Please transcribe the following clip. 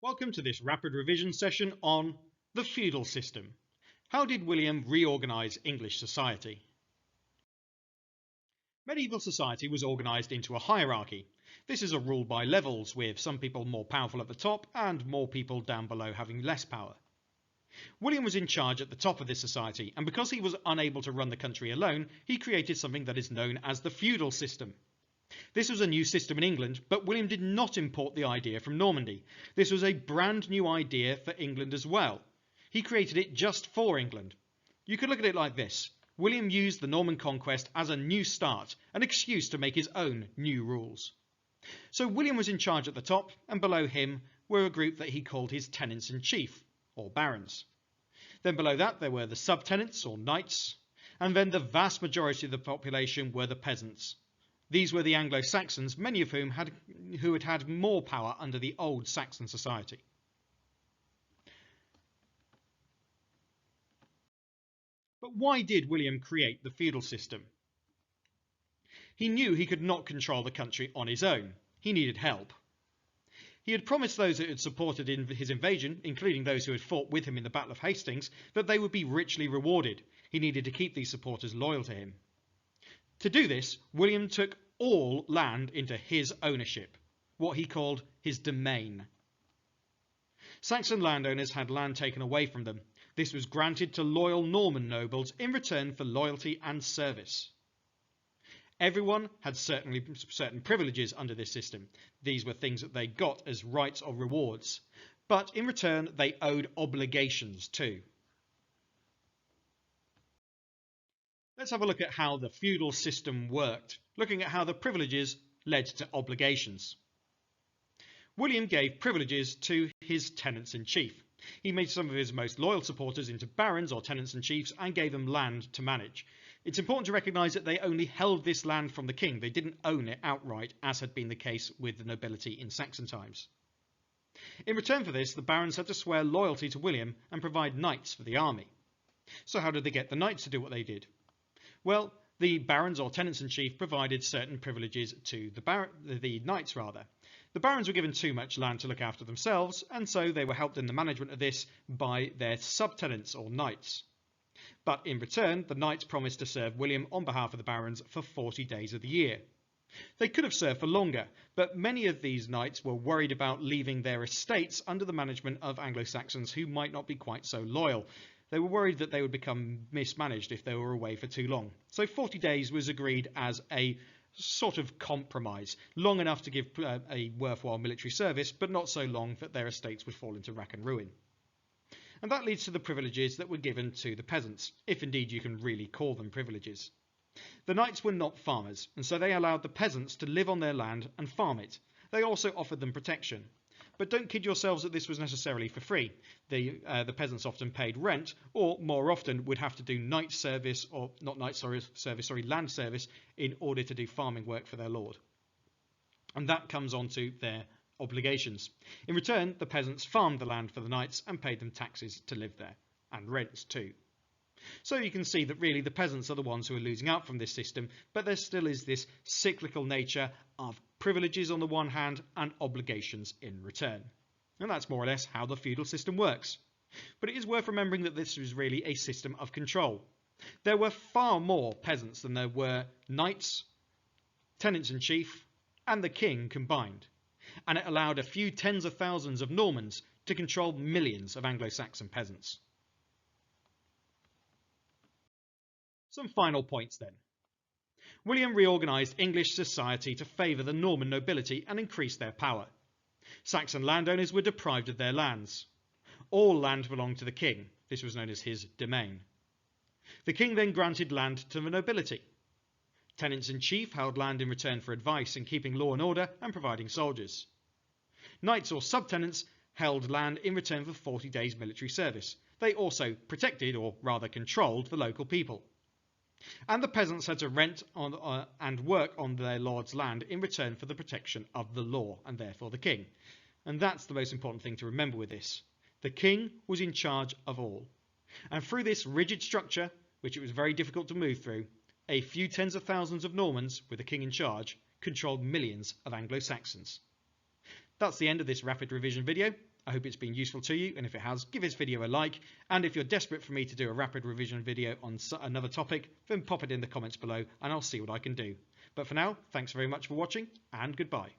Welcome to this rapid revision session on the feudal system. How did William reorganise English society? Medieval society was organised into a hierarchy. This is a rule by levels, with some people more powerful at the top and more people down below having less power. William was in charge at the top of this society, and because he was unable to run the country alone, he created something that is known as the feudal system. This was a new system in England, but William did not import the idea from Normandy. This was a brand new idea for England as well. He created it just for England. You could look at it like this. William used the Norman conquest as a new start, an excuse to make his own new rules. So William was in charge at the top, and below him were a group that he called his tenants-in-chief, or barons. Then below that there were the subtenants, or knights, and then the vast majority of the population were the peasants. These were the Anglo-Saxons, many of whom had had more power under the old Saxon society. But why did William create the feudal system? He knew he could not control the country on his own. He needed help. He had promised those who had supported his invasion, including those who had fought with him in the Battle of Hastings, that they would be richly rewarded. He needed to keep these supporters loyal to him. To do this, William took all land into his ownership, what he called his domain. Saxon landowners had land taken away from them. This was granted to loyal Norman nobles in return for loyalty and service. Everyone had certain privileges under this system. These were things that they got as rights or rewards, but in return they owed obligations too. Let's have a look at how the feudal system worked, looking at how the privileges led to obligations. William gave privileges to his tenants-in-chief. He made some of his most loyal supporters into barons or tenants-in-chiefs and gave them land to manage. It's important to recognise that they only held this land from the king. They didn't own it outright, as had been the case with the nobility in Saxon times. In return for this, the barons had to swear loyalty to William and provide knights for the army. So how did they get the knights to do what they did? Well, the barons or tenants-in-chief provided certain privileges to the knights. The barons were given too much land to look after themselves, and so they were helped in the management of this by their subtenants or knights. But in return, the knights promised to serve William on behalf of the barons for 40 days of the year. They could have served for longer, but many of these knights were worried about leaving their estates under the management of Anglo-Saxons who might not be quite so loyal. They were worried that they would become mismanaged if they were away for too long. So 40 days was agreed as a sort of compromise, long enough to give a worthwhile military service, but not so long that their estates would fall into rack and ruin. And that leads to the privileges that were given to the peasants, if indeed you can really call them privileges. The knights were not farmers, and so they allowed the peasants to live on their land and farm it. They also offered them protection. But don't kid yourselves that this was necessarily for free. The peasants often paid rent, or more often would have to do land service in order to do farming work for their lord. And that comes onto their obligations. In return, the peasants farmed the land for the knights and paid them taxes to live there, and rents too. So you can see that really the peasants are the ones who are losing out from this system, but there still is this cyclical nature of privileges on the one hand and obligations in return. And that's more or less how the feudal system works. But it is worth remembering that this was really a system of control. There were far more peasants than there were knights, tenants-in-chief, and the king combined. And it allowed a few tens of thousands of Normans to control millions of Anglo-Saxon peasants. Some final points then. William reorganised English society to favour the Norman nobility and increase their power. Saxon landowners were deprived of their lands. All land belonged to the king. This was known as his domain. The king then granted land to the nobility. Tenants-in-chief held land in return for advice in keeping law and order and providing soldiers. Knights or subtenants held land in return for 40 days military service. They also protected, or rather controlled, the local people. And the peasants had to rent and work on their lord's land in return for the protection of the law, and therefore the king. And that's the most important thing to remember with this. The king was in charge of all. And through this rigid structure, which it was very difficult to move through, a few tens of thousands of Normans, with the king in charge, controlled millions of Anglo-Saxons. That's the end of this rapid revision video. I hope it's been useful to you, and if it has, give this video a like, and if you're desperate for me to do a rapid revision video on another topic, then pop it in the comments below and I'll see what I can do. But for now, thanks very much for watching, and goodbye.